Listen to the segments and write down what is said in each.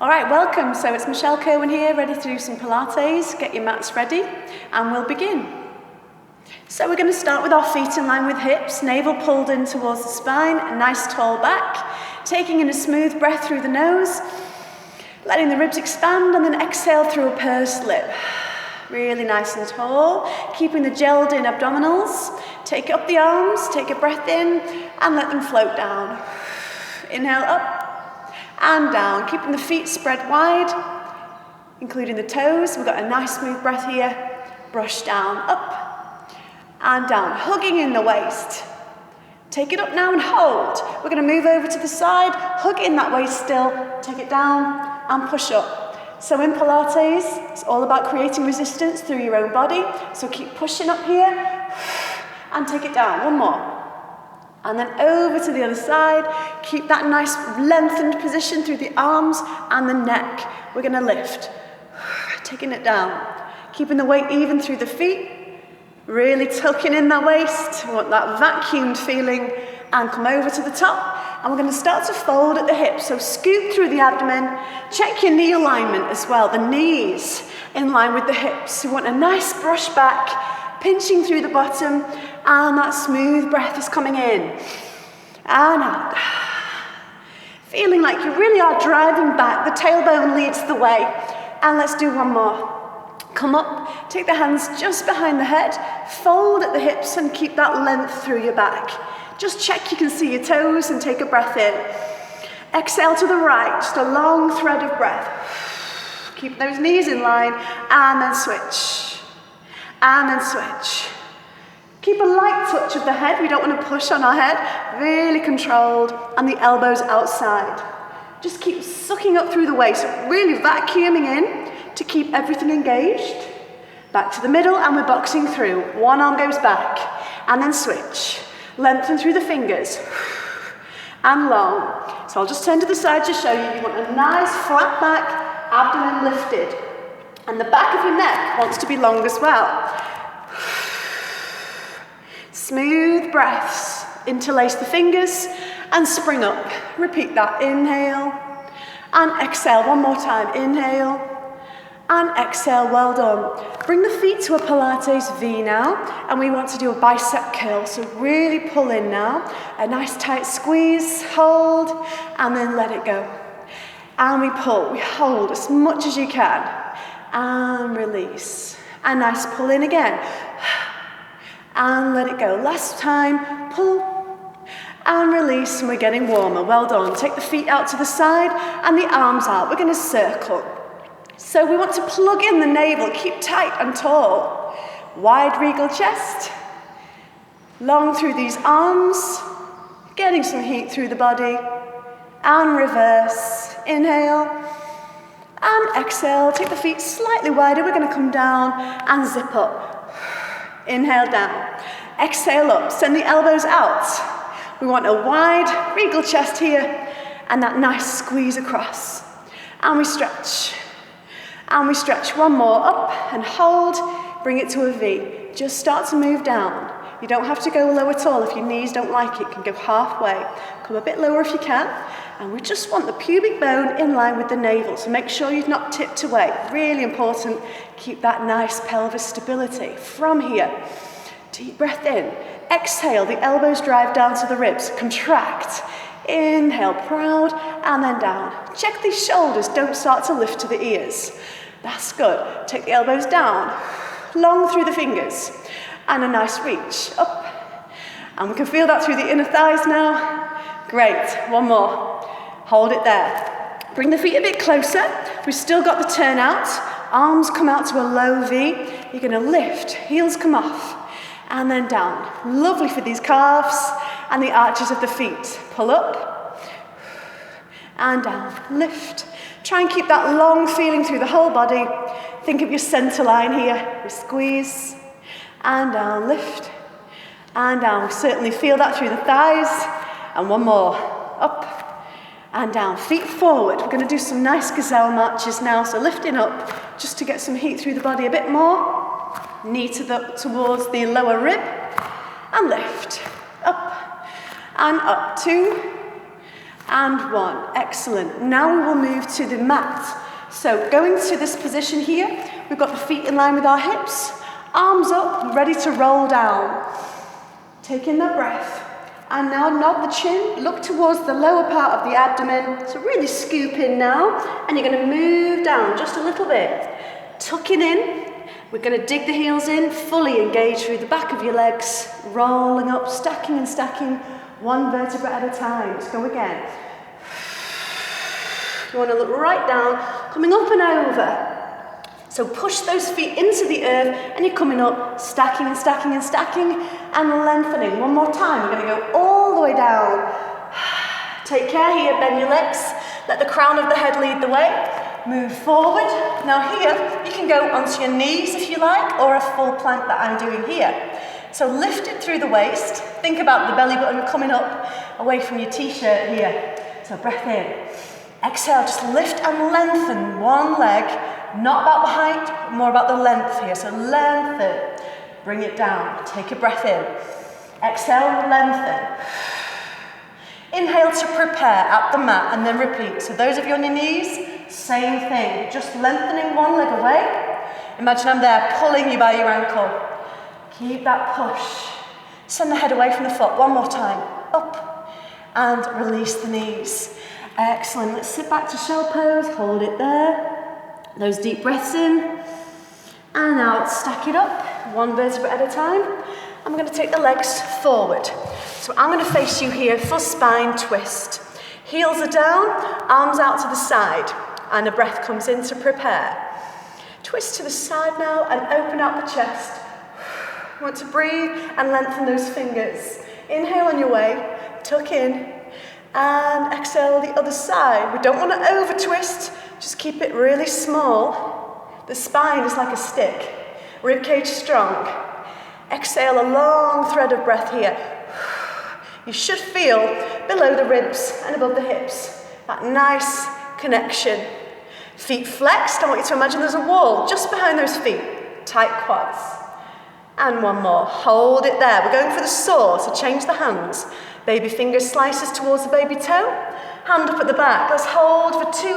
All right, welcome. So it's Michelle Kerwin here, ready to do some Pilates. Get your mats ready, and we'll begin. So we're going to start with our feet in line with hips, navel pulled in towards the spine, a nice tall back, taking in a smooth breath through the nose, letting the ribs expand, and then exhale through a pursed lip. Really nice and tall, keeping the gelled in abdominals. Take up the arms, take a breath in, and let them float down. Inhale up and down, keeping the feet spread wide, including the toes. We've got a nice smooth breath here. Brush down, up and down, hugging in the waist. Take it up now and hold. We're going to move over to the side, hug in that waist still, take it down and push up. So in Pilates, it's all about creating resistance through your own body. So keep pushing up here and take it down. One more. And then over to the other side. Keep that nice lengthened position through the arms and the neck. We're going to lift. Taking it down. Keeping the weight even through the feet. Really tucking in that waist. We want that vacuumed feeling. And come over to the top. And we're going to start to fold at the hips. So scoop through the abdomen. Check your knee alignment as well. The knees in line with the hips. We want a nice brush back. Pinching through the bottom. And that smooth breath is coming in and out. Feeling like you really are driving back. The tailbone leads the way. And let's do one more. Come up, take the hands just behind the head, fold at the hips and keep that length through your back. Just check you can see your toes and take a breath in. Exhale to the right, just a long thread of breath. Keep those knees in line and then switch. And then switch. Keep a light touch of the head. We don't want to push on our head. Really controlled. And the elbows outside. Just keep sucking up through the waist. Really vacuuming in to keep everything engaged. Back to the middle and we're boxing through. One arm goes back. And then switch. Lengthen through the fingers. And long. So I'll just turn to the side to show you. You want a nice flat back, abdomen lifted. And the back of your neck wants to be long as well. Smooth breaths. Interlace the fingers and spring up. Repeat that. Inhale and exhale. One more time. Inhale and exhale. Well done. Bring the feet to a Pilates V now. And we want to do a bicep curl. So really pull in now. A nice tight squeeze. Hold and then let it go. And we pull. We hold as much as you can. And release. A nice pull in again. And let it go. Last time, pull and release, and we're getting warmer. Well done. Take the feet out to the side and the arms out. We're going to circle. So we want to plug in the navel, keep tight and tall. Wide regal chest. Long through these arms. Getting some heat through the body. And reverse. Inhale. And exhale. Take the feet slightly wider. We're going to come down and zip up. Inhale down, exhale up, send the elbows out. We want a wide, regal chest here, and that nice squeeze across. And we stretch. And we stretch. One more, up and hold, bring it to a V. Just start to move down. You don't have to go low at all. If your knees don't like it, you can go halfway. Come a bit lower if you can. And we just want the pubic bone in line with the navel. So make sure you've not tipped away. Really important. Keep that nice pelvis stability. From here, deep breath in. Exhale, the elbows drive down to the ribs. Contract. Inhale, proud, and then down. Check these shoulders don't start to lift to the ears. That's good. Take the elbows down. Long through the fingers. And a nice reach. Up. And we can feel that through the inner thighs now. Great. One more. Hold it there. Bring the feet a bit closer. We've still got the turn out. Arms come out to a low V. You're going to lift. Heels come off. And then down. Lovely for these calves and the arches of the feet. Pull up. And down. Lift. Try and keep that long feeling through the whole body. Think of your center line here. We squeeze. And down. Lift. And down. We certainly feel that through the thighs. And one more. Up. And down, feet forward. We're going to do some nice gazelle marches now. So lifting up, just to get some heat through the body a bit more. Knee towards the lower rib. And lift. Up. And up. 2. and one. Excellent. Now we will move to the mat. So going to this position here, we've got the feet in line with our hips, arms up, ready to roll down. Take in that breath. And now nod the chin, look towards the lower part of the abdomen. So really scoop in now, and you're going to move down just a little bit. Tucking in. We're going to dig the heels in, fully engage through the back of your legs, rolling up, stacking and stacking, one vertebra at a time. Let's go again. You want to look right down, coming up and over. So push those feet into the earth, and you're coming up, stacking and stacking and stacking, and lengthening. One more time. We're going to go all the way down. Take care here, bend your legs. Let the crown of the head lead the way. Move forward. Now here, you can go onto your knees if you like, or a full plank that I'm doing here. So lift it through the waist. Think about the belly button coming up away from your t-shirt here. So breath in. Exhale, just lift and lengthen one leg. Not about the height, more about the length here. So lengthen. Bring it down. Take a breath in. Exhale, lengthen. Inhale to prepare at the mat, and then repeat. So those of you on your knees, same thing, just lengthening one leg away. Imagine I'm there pulling you by your ankle. Keep that push. Send the head away from the foot. One more time. Up and release the knees. Excellent. Let's sit back to shell pose. Hold it there. Those deep breaths in. And now let's stack it up, one vertebra at a time. I'm going to take the legs forward. So I'm going to face you here for spine twist. Heels are down, arms out to the side. And a breath comes in to prepare. Twist to the side now and open out the chest. You want to breathe and lengthen those fingers. Inhale on your way, tuck in, and exhale the other side. We don't want to over twist, just keep it really small. The spine is like a stick, ribcage strong. Exhale a long thread of breath here. You should feel below the ribs and above the hips, that nice connection. Feet flexed. I want you to imagine there's a wall just behind those feet. Tight quads. And one more. Hold it there. We're going for the saw, so change the hands. Baby finger slices towards the baby toe. Hand up at the back. Let's hold for 2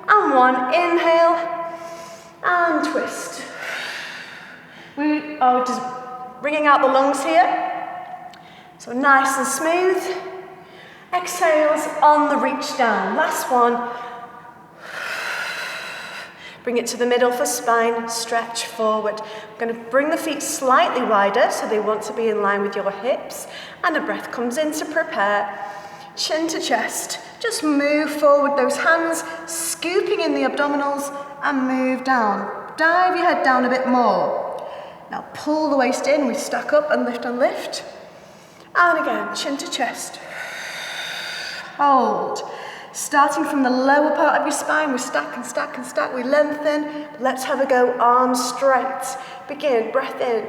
and 1. Inhale and twist. We are just bringing out the lungs here. So nice and smooth. Exhales on the reach down. Last one. Bring it to the middle for spine, stretch forward. I'm going to bring the feet slightly wider so they want to be in line with your hips. And a breath comes in to prepare. Chin to chest. Just move forward those hands, scooping in the abdominals and move down. Dive your head down a bit more. Now pull the waist in, we stack up and lift and lift. And again, chin to chest. Hold. Starting from the lower part of your spine, we stack and stack and stack, we lengthen. Let's have a go, arms straight. Begin, breath in.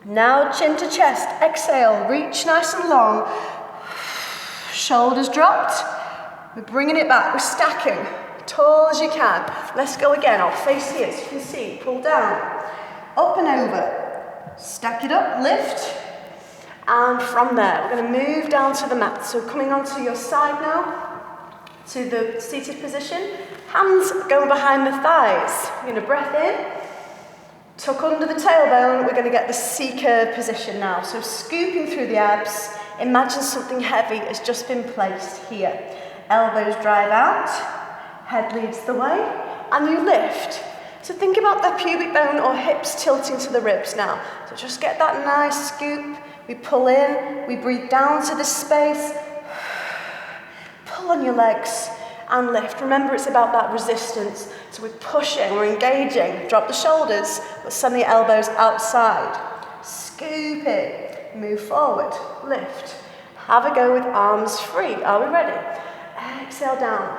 Now chin to chest, exhale, reach nice and long. Shoulders dropped. We're bringing it back, we're stacking, tall as you can. Let's go again, I'll face here, so you can see, pull down, up and over. Stack it up, lift. And from there, we're going to move down to the mat. So coming onto your side now, to the seated position. Hands going behind the thighs. You're going to breath in, tuck under the tailbone. We're going to get the C-curve position now. So scooping through the abs. Imagine something heavy has just been placed here. Elbows drive out, head leads the way, and you lift. So think about the pubic bone or hips tilting to the ribs now. So just get that nice scoop. We pull in, we breathe down to this space. Pull on your legs and lift. Remember, it's about that resistance. So we're pushing, we're engaging. Drop the shoulders, but send the elbows outside. Scoop it, move forward, lift. Have a go with arms free. Are we ready? Exhale down.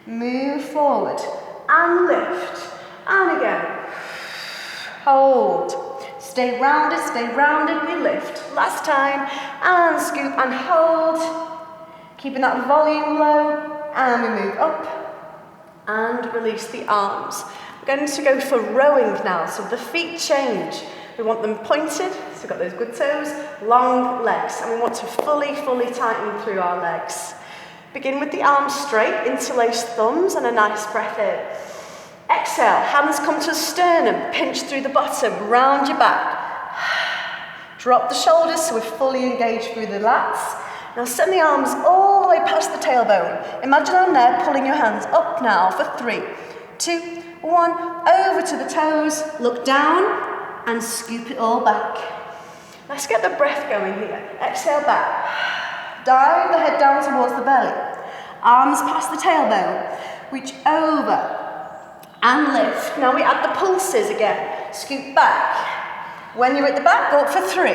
Move forward and lift. And again. Hold. Stay rounded, we lift. Last time, and scoop and hold. Keeping that volume low, and we move up, and release the arms. We're going to go for rowing now, so the feet change. We want them pointed, so we've got those good toes, long legs, and we want to fully tighten through our legs. Begin with the arms straight, interlaced thumbs, and a nice breath in. Exhale, hands come to sternum, pinch through the bottom, round your back. Drop the shoulders so we're fully engaged through the lats. Now send the arms all the way past the tailbone. Imagine on there, pulling your hands up now for 3, 2, 1. Over to the toes, look down and scoop it all back. Let's get the breath going here. Exhale back. Dive the head down towards the belly. Arms past the tailbone. Reach over and lift. Now we add the pulses again. Scoop back. When you're at the back, go up for 3.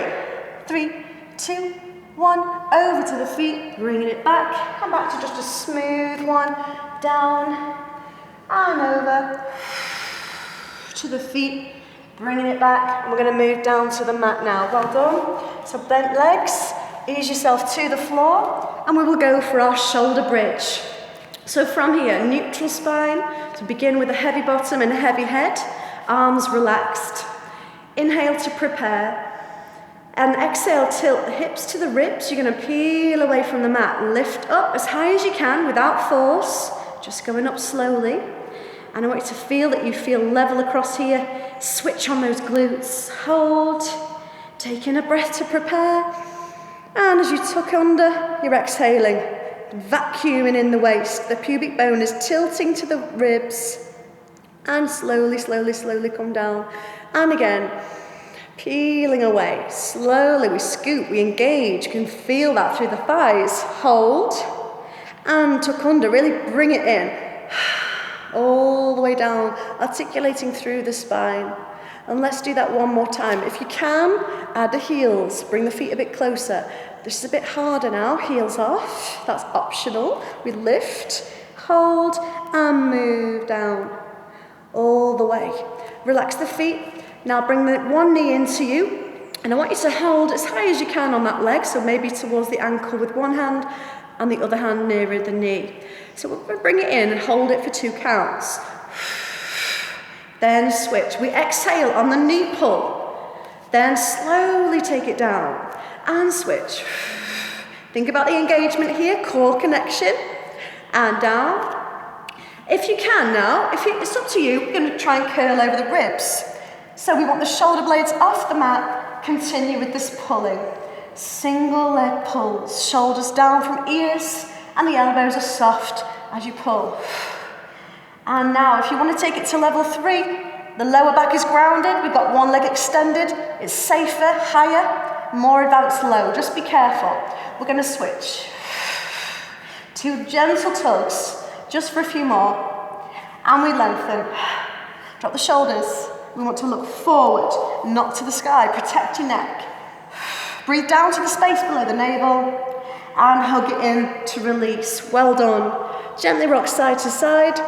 3, 2, 1. Over to the feet, bringing it back. Come back to just a smooth one. Down and over to the feet, bringing it back. And we're going to move down to the mat now. Well done. So bent legs, ease yourself to the floor, and we will go for our shoulder bridge. So from here, neutral spine, to begin with a heavy bottom and a heavy head, arms relaxed. Inhale to prepare, and exhale, tilt the hips to the ribs. You're going to peel away from the mat, lift up as high as you can without force, just going up slowly. And I want you to feel that you feel level across here. Switch on those glutes, hold, taking a breath to prepare. And as you tuck under, you're exhaling, vacuuming in the waist. The pubic bone is tilting to the ribs, and slowly, slowly, slowly come down. And again, peeling away. Slowly we scoop, we engage. You can feel that through the thighs. Hold and tuck under, really bring it in. All the way down, articulating through the spine. And let's do that one more time. If you can, add the heels. Bring the feet a bit closer. This is a bit harder now. Heels off. That's optional. We lift, hold, and move down. All the way. Relax the feet. Now bring the one knee into you, and I want you to hold as high as you can on that leg, so maybe towards the ankle with one hand and the other hand nearer the knee. So we're going to bring it in and hold it for 2 counts. Then switch. We exhale on the knee pull. Then slowly take it down and switch. Think about the engagement here, core connection, and down. If you can now, it's up to you, we're going to try and curl over the ribs. So we want the shoulder blades off the mat, continue with this pulling. Single leg pulls, shoulders down from ears, and the elbows are soft as you pull. And now if you want to take it to level 3, the lower back is grounded, we've got one leg extended, it's safer, higher, more advanced low, just be careful. We're going to switch. 2 gentle tugs, just for a few more, and we lengthen. Drop the shoulders. We want to look forward, not to the sky. Protect your neck. Breathe down to the space below the navel and hug it in to release. Well done. Gently rock side to side.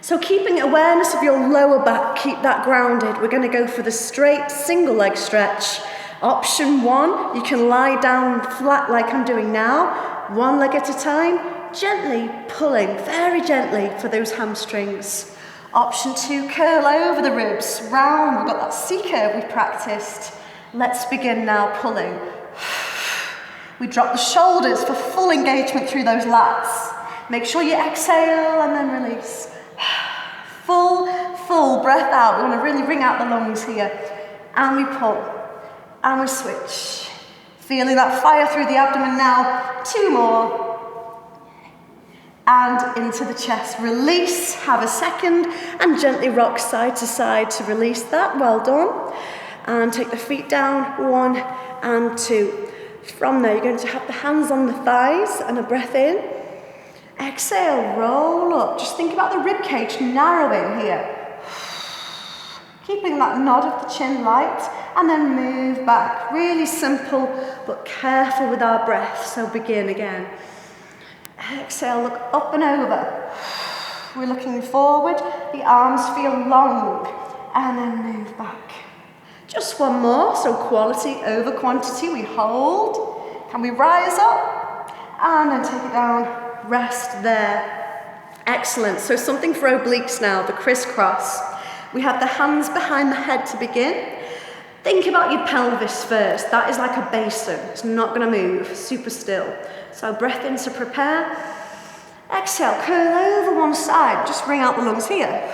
So keeping awareness of your lower back, keep that grounded. We're going to go for the straight single leg stretch. Option 1, you can lie down flat like I'm doing now, one leg at a time, gently pulling, very gently for those hamstrings. Option 2, curl over the ribs, round. We've got that C curve we practiced. Let's begin now pulling. We drop the shoulders for full engagement through those lats. Make sure you exhale and then release. Full breath out. We want to really wring out the lungs here. And we pull. And we switch. Feeling that fire through the abdomen now. 2 more. And into the chest. Release, have a second, and gently rock side to side to release that. Well done. And take the feet down, 1 and 2. From there, you're going to have the hands on the thighs and a breath in. Exhale, roll up. Just think about the rib cage narrowing here. Keeping that nod of the chin light, and then move back. Really simple, but careful with our breath. So begin again. Exhale, look up and over. We're looking forward, the arms feel long, and then move back. Just one more, so quality over quantity. We hold. Can we rise up? And then take it down, rest there. Excellent, so something for obliques now, the crisscross. We have the hands behind the head to begin. Think about your pelvis first. That is like a basin. It's not going to move, super still. So breath in to prepare. Exhale, curl over one side. Just bring out the lungs here.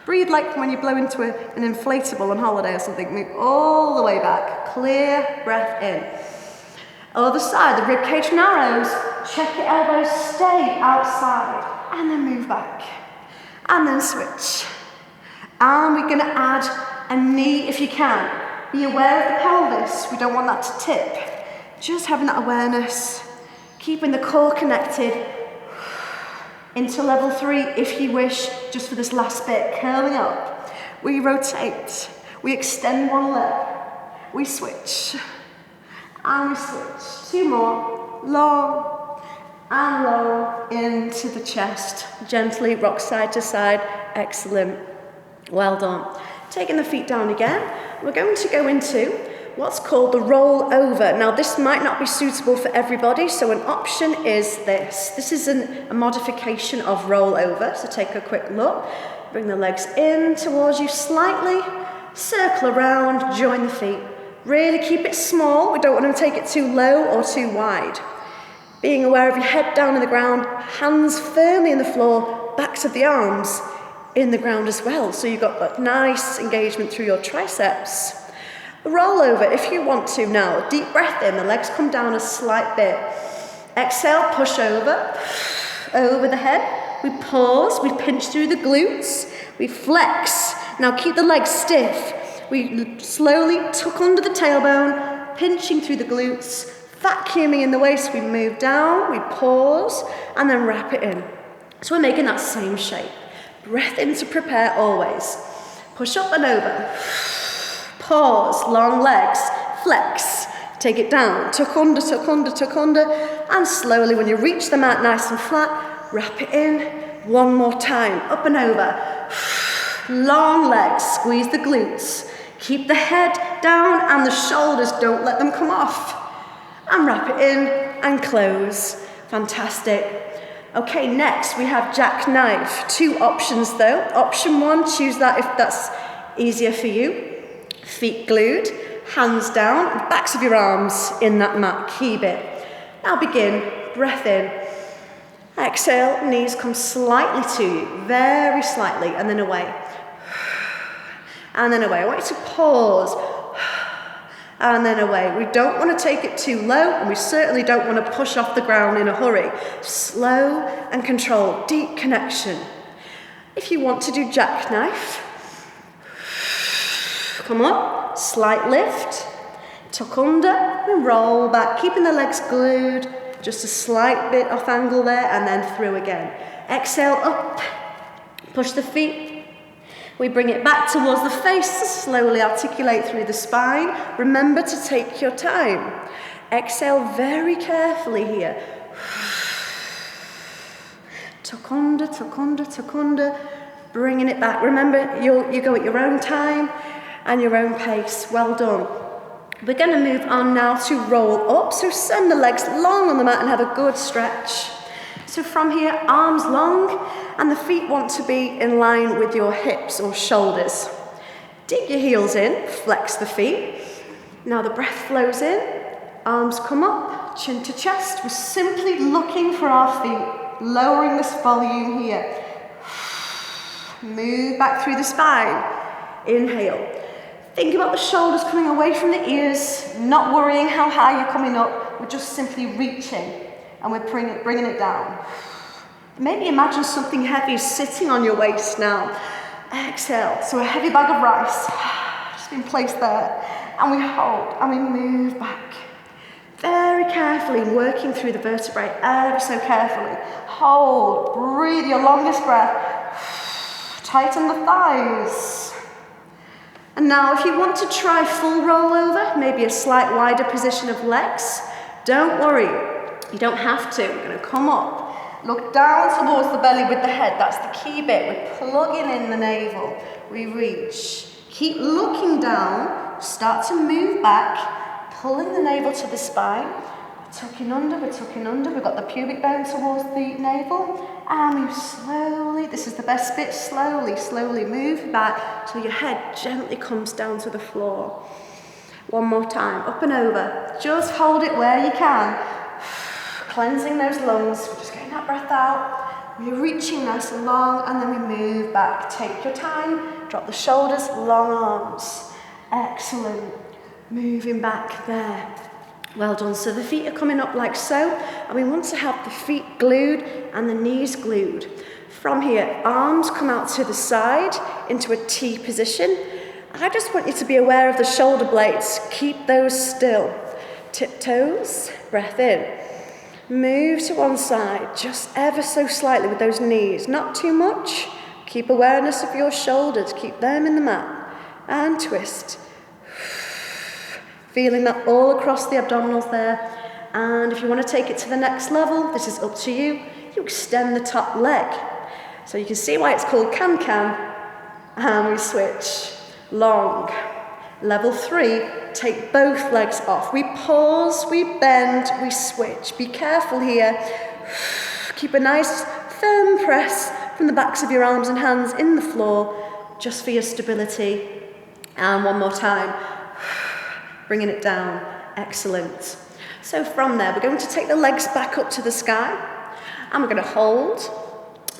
Breathe like when you blow into an inflatable on holiday or something. Move all the way back. Clear breath in. Other side, the ribcage narrows. Check your elbows, stay outside. And then move back. And then switch. And we're going to add a knee if you can. Be aware of the pelvis. We don't want that to tip. Just having that awareness. Keeping the core connected. Into level 3 if you wish, just for this last bit. Curling up. We rotate. We extend one leg. We switch. And we switch. 2 more. Long and low into the chest. Gently rock side to side. Excellent. Well done. Taking the feet down again, we're going to go into what's called the roll over. Now this might not be suitable for everybody, so an option is this. This is a modification of roll over, so take a quick look. Bring the legs in towards you slightly, circle around, join the feet. Really keep it small, we don't want to take it too low or too wide. Being aware of your head down in the ground, hands firmly in the floor, backs of the arms in the ground as well. So you've got that nice engagement through your triceps. Roll over if you want to now. Deep breath in, the legs come down a slight bit. Exhale, push over the head. We pause, we pinch through the glutes, we flex. Now keep the legs stiff. We slowly tuck under the tailbone, pinching through the glutes, vacuuming in the waist. We move down, we pause, and then wrap it in. So we're making that same shape. Breath in to prepare always. Push up and over. Pause, long legs, flex. Take it down, tuck under, tuck under, tuck under. And slowly, when you reach the mat nice and flat, wrap it in. One more time, up and over. Long legs, squeeze the glutes. Keep the head down and the shoulders, don't let them come off. And wrap it in and close. Fantastic. Okay, next we have jackknife. 2 options though. Option 1, choose that if that's easier for you. Feet glued, hands down, backs of your arms in that mat. Keep it. Now begin, breath in. Exhale, knees come slightly to you, very slightly, and then away. And then away. I want you to pause. And then away. We don't want to take it too low, and we certainly don't want to push off the ground in a hurry. Slow and controlled, deep connection. If you want to do jackknife, come up, slight lift, tuck under, and roll back, keeping the legs glued, just a slight bit off angle there, and then through again. Exhale up, push the feet. We bring it back towards the face, slowly articulate through the spine. Remember to take your time. Exhale very carefully here. Tuck under, tuck under, tuck under. Bringing it back. Remember, you go at your own time and your own pace. Well done. We're going to move on now to roll up. So send the legs long on the mat and have a good stretch. So from here, arms long, and the feet want to be in line with your hips or shoulders. Dig your heels in, flex the feet. Now the breath flows in, arms come up, chin to chest. We're simply looking for our feet, lowering this volume here. Move back through the spine. Inhale. Think about the shoulders coming away from the ears, not worrying how high you're coming up. We're just simply reaching. And we're bringing it down. Maybe imagine something heavy sitting on your waist now. Exhale. So a heavy bag of rice just been placed there. And we hold and we move back. Very carefully working through the vertebrae, ever so carefully. Hold. Breathe your longest breath. Tighten the thighs. And now if you want to try full rollover, maybe a slight wider position of legs, don't worry. You don't have to. We're going to come up. Look down towards the belly with the head. That's the key bit. We're plugging in the navel. We reach. Keep looking down. Start to move back. Pulling the navel to the spine. tucking under, we've got the pubic bone towards the navel, and move slowly, this is the best bit, slowly move back till your head gently comes down to the floor. One more time, up and over, just hold it where you can, cleansing those lungs, we're just getting that breath out, we're reaching nice and long, and then we move back, take your time, drop the shoulders, long arms, excellent, moving back there. Well done, so the feet are coming up like so, and we want to have the feet glued and the knees glued. From here, arms come out to the side into a T position. I just want you to be aware of the shoulder blades, keep those still. Tiptoes, breath in. Move to one side, just ever so slightly with those knees, not too much. Keep awareness of your shoulders, keep them in the mat, and twist. Feeling that all across the abdominals there. And if you want to take it to the next level, this is up to you. You extend the top leg. So you can see why it's called can-can. And we switch. Long. Level 3, take both legs off. We pause, we bend, we switch. Be careful here. Keep a nice firm press from the backs of your arms and hands in the floor, just for your stability. And one more time. Bringing it down, excellent. So from there, we're going to take the legs back up to the sky, and we're going to hold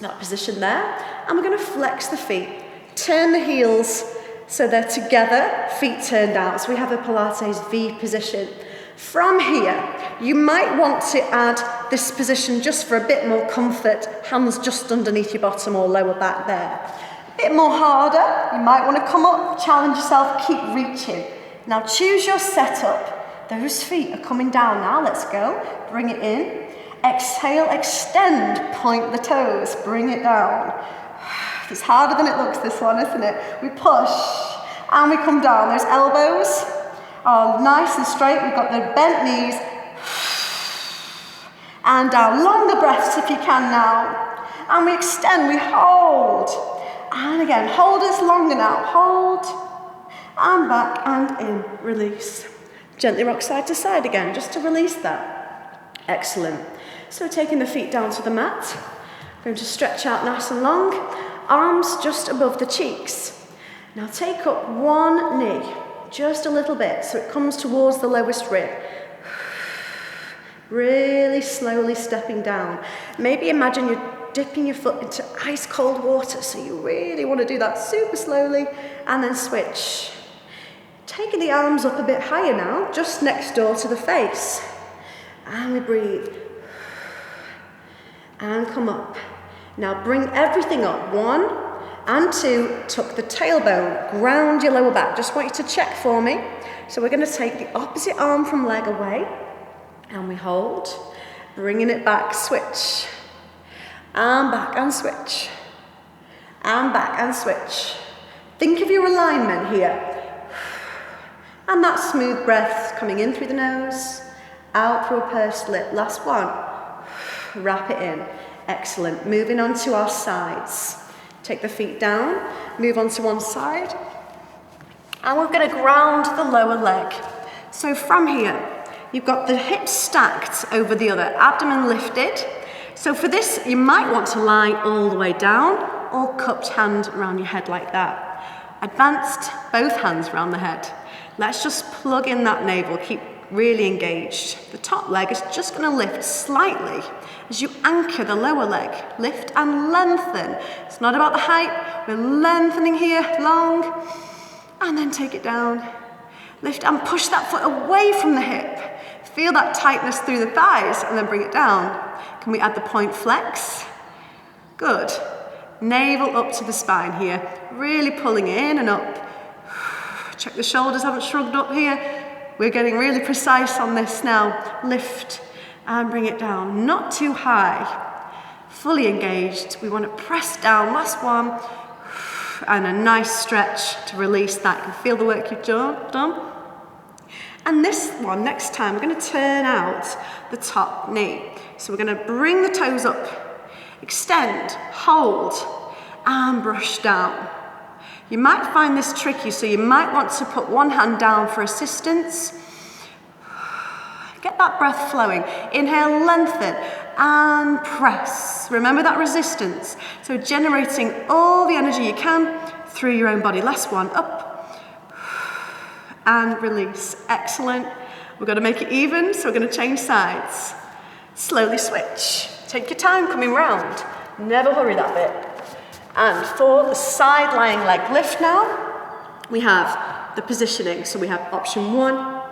that position there, and we're going to flex the feet. Turn the heels so they're together, feet turned out. So we have a Pilates V position. From here, you might want to add this position just for a bit more comfort, hands just underneath your bottom or lower back there. A bit more harder, you might want to come up, challenge yourself, keep reaching. Now choose your setup. Those feet are coming down now, let's go. Bring it in. Exhale, extend, point the toes, bring it down. It's harder than it looks, this one, isn't it? We push, and we come down. Those elbows are nice and straight. We've got the bent knees. And down, longer breaths if you can now. And we extend, we hold. And again, hold us longer now, hold. And back and in, release. Gently rock side to side again, just to release that. Excellent. So taking the feet down to the mat, going to stretch out nice and long, arms just above the cheeks. Now take up one knee, just a little bit, so it comes towards the lowest rib. Really slowly stepping down. Maybe imagine you're dipping your foot into ice cold water, so you really want to do that super slowly, and then switch. Taking the arms up a bit higher now, just next door to the face. And we breathe. And come up. Now bring everything up. 1 and 2, tuck the tailbone, ground your lower back. Just want you to check for me. So we're going to take the opposite arm from leg away. And we hold. Bringing it back, switch. And back and switch. And back and switch. Think of your alignment here. And that smooth breath coming in through the nose, out through a pursed lip. Last one. Wrap it in. Excellent. Moving on to our sides. Take the feet down, move on to one side. And we're going to ground the lower leg. So from here, you've got the hips stacked over the other, abdomen lifted. So for this, you might want to lie all the way down or cupped hand around your head like that. Advanced, both hands around the head. Let's just plug in that navel, keep really engaged. The top leg is just going to lift slightly as you anchor the lower leg. Lift and lengthen. It's not about the height, we're lengthening here, long, and then take it down. Lift and push that foot away from the hip. Feel that tightness through the thighs, and then bring it down. Can we add the point flex? Good. Navel up to the spine here, really pulling in and up. Check the shoulders haven't shrugged up here. We're getting really precise on this now. Lift and bring it down, not too high. Fully engaged. We want to press down, last one. And a nice stretch to release that. You can feel the work you've done. And this one, next time, we're going to turn out the top knee. So we're going to bring the toes up, extend, hold, and brush down. You might find this tricky, so you might want to put one hand down for assistance. Get that breath flowing. Inhale, lengthen, and press. Remember that resistance. So generating all the energy you can through your own body. Last one, up, and release. Excellent. We're going to make it even, so we're going to change sides. Slowly switch. Take your time coming round. Never hurry that bit. And for the side lying leg lift now, we have the positioning. So we have option 1,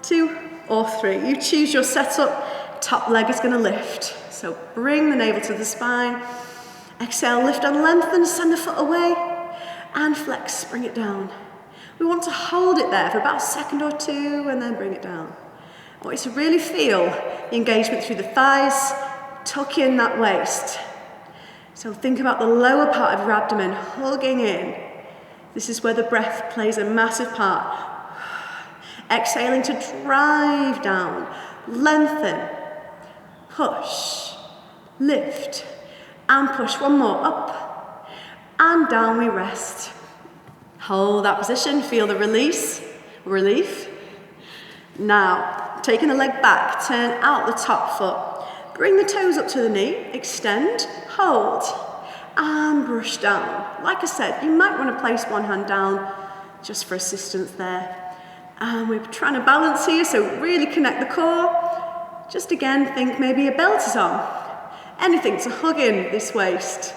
2, or 3. You choose your setup. Top leg is going to lift. So bring the navel to the spine. Exhale, lift and lengthen, send the foot away. And flex, bring it down. We want to hold it there for about a second or 2 and then bring it down. I want you to really feel the engagement through the thighs. Tuck in that waist. So think about the lower part of your abdomen hugging in. This is where the breath plays a massive part. Exhaling to drive down, lengthen, push, lift, and push. One more, up, and down we rest. Hold that position, feel the release, relief. Now, taking the leg back, turn out the top foot. Bring the toes up to the knee, extend, hold, and brush down. Like I said, you might want to place one hand down just for assistance there. And we're trying to balance here, so really connect the core. Just again, think maybe a belt is on. Anything to hug in this waist.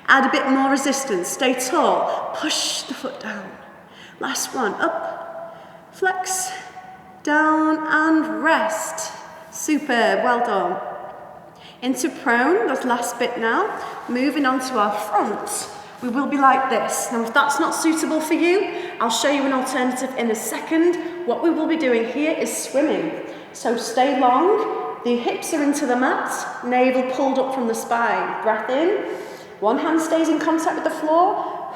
Add a bit more resistance, stay tall, push the foot down. Last one, up, flex, down and rest. Superb, well done. Into prone, that's last bit now. Moving on to our front. We will be like this. Now, if that's not suitable for you, I'll show you an alternative in a second. What we will be doing here is swimming. So stay long, the hips are into the mat, navel pulled up from the spine. Breath in, one hand stays in contact with the floor.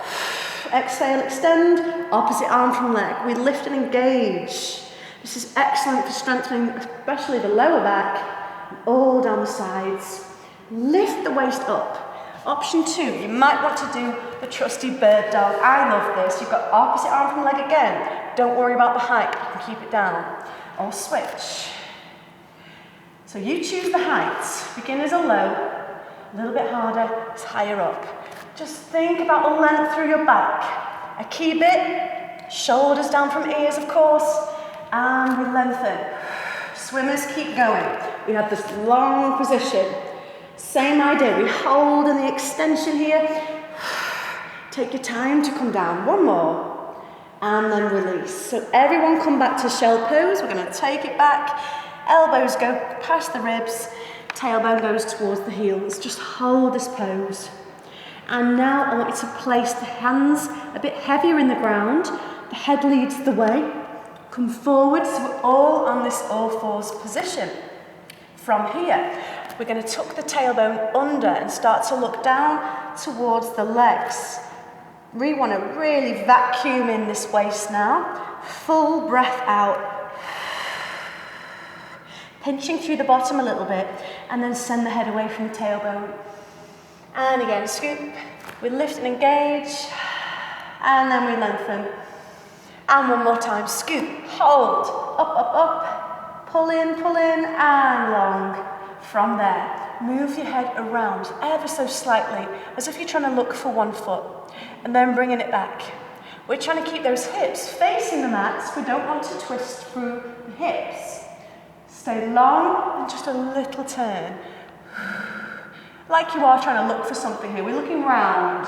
Exhale, extend, opposite arm from leg. We lift and engage. This is excellent for strengthening, especially the lower back, and all down the sides. Lift the waist up. Option 2, you might want to do the trusty bird dog. I love this. You've got opposite arm from leg again. Don't worry about the height, you can keep it down. Or switch. So you choose the height. Beginners are low, a little bit harder, it's higher up. Just think about the length through your back. A key bit, shoulders down from ears, of course, and we lengthen. Swimmers, keep going. We have this long position. Same idea, we hold in the extension here. Take your time to come down. One more. And then release. So everyone come back to shell pose. We're going to take it back. Elbows go past the ribs. Tailbone goes towards the heels. Just hold this pose. And now I want you to place the hands a bit heavier in the ground. The head leads the way. Come forward, so we're all on this all fours position. From here, we're going to tuck the tailbone under and start to look down towards the legs. We want to really vacuum in this waist now. Full breath out. Pinching through the bottom a little bit, and then send the head away from the tailbone. And again, scoop. We lift and engage, and then we lengthen. And one more time, scoop, hold, up, up, up, pull in, and long. From there, move your head around ever so slightly, as if you're trying to look for one foot, and then bringing it back. We're trying to keep those hips facing the mats. We don't want to twist through the hips. Stay long, and just a little turn. Like you are trying to look for something here. We're looking round.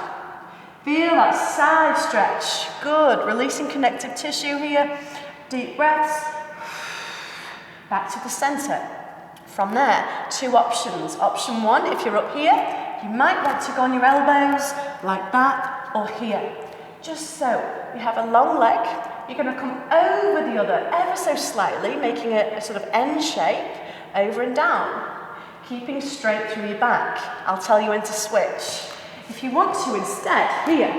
Feel that side stretch. Good. Releasing connective tissue here. Deep breaths. Back to the center. From there, 2 options. Option 1, if you're up here, you might want to go on your elbows like that or here. Just so you have a long leg. You're going to come over the other ever so slightly, making a sort of N shape, over and down. Keeping straight through your back. I'll tell you when to switch. If you want to instead, here,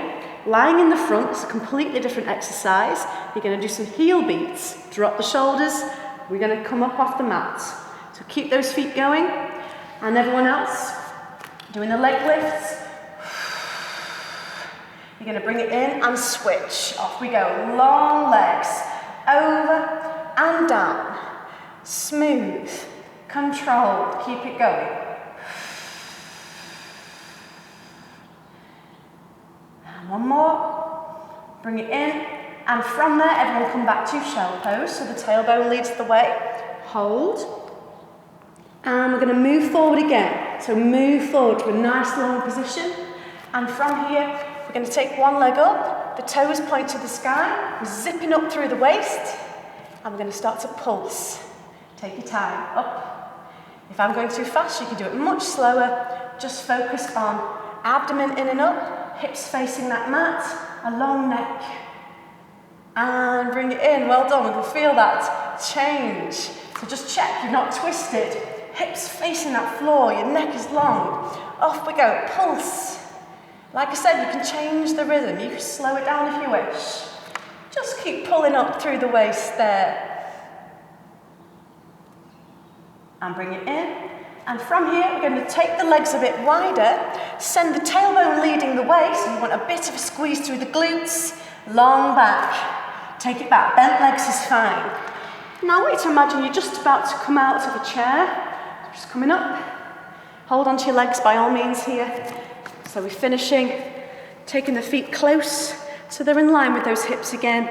lying in the front, it's a completely different exercise. You're going to do some heel beats. Drop the shoulders. We're going to come up off the mat. So keep those feet going. And everyone else, doing the leg lifts. You're going to bring it in and switch. Off we go. Long legs. Over and down. Smooth, controlled, keep it going. And one more, bring it in, and from there everyone come back to shell pose, so the tailbone leads the way. Hold. And we're going to move forward again. So move forward to a nice long position. And from here, we're going to take one leg up, the toes point to the sky, we're zipping up through the waist, and we're going to start to pulse. Take your time, up. If I'm going too fast, you can do it much slower. Just focus on abdomen in and up, hips facing that mat, a long neck. And bring it in, well done, we can feel that change. So just check you're not twisted. Hips facing that floor, your neck is long. Off we go, pulse. Like I said, you can change the rhythm. You can slow it down if you wish. Just keep pulling up through the waist there. And bring it in. And from here, we're going to take the legs a bit wider, send the tailbone leading the way, so you want a bit of a squeeze through the glutes, long back. Take it back, bent legs is fine. Now I want you to imagine you're just about to come out of a chair. Just coming up. Hold onto your legs by all means here. So we're finishing, taking the feet close so they're in line with those hips again.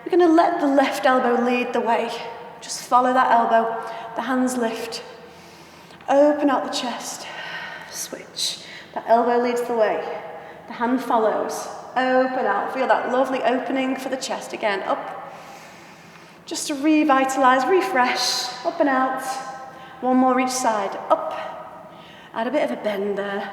We're going to let the left elbow lead the way. Just follow that elbow, the hands lift. Open out the chest, switch. That elbow leads the way, the hand follows. Open out, feel that lovely opening for the chest again, up. Just to revitalise, refresh, up and out. One more each side, up. Add a bit of a bend there.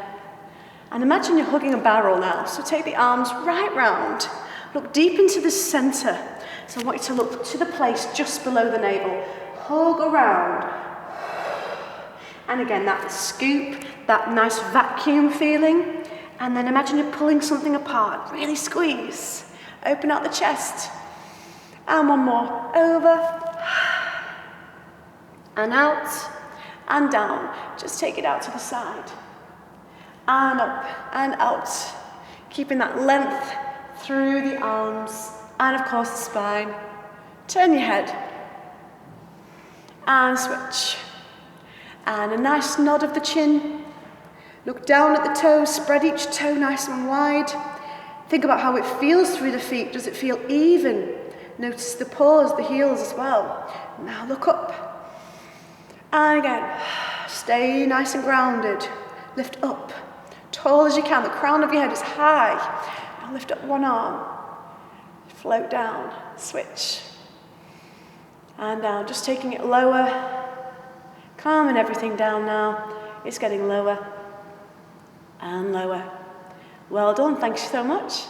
And imagine you're hugging a barrel now, so take the arms right round. Look deep into the centre. So I want you to look to the place just below the navel. Hug around. And again, that scoop, that nice vacuum feeling. And then imagine you're pulling something apart. Really squeeze. Open out the chest. And one more. Over. And out. And down. Just take it out to the side. And up and out. Keeping that length through the arms. And of course the spine. Turn your head. And switch. And a nice nod of the chin. Look down at the toes, spread each toe nice and wide. Think about how it feels through the feet. Does it feel even? Notice the paws, the heels as well. Now look up. And again, stay nice and grounded. Lift up, tall as you can. The crown of your head is high. Now lift up one arm. Float down, switch. And down, just taking it lower. Calming everything down now. It's getting lower and lower. Well done, thanks so much.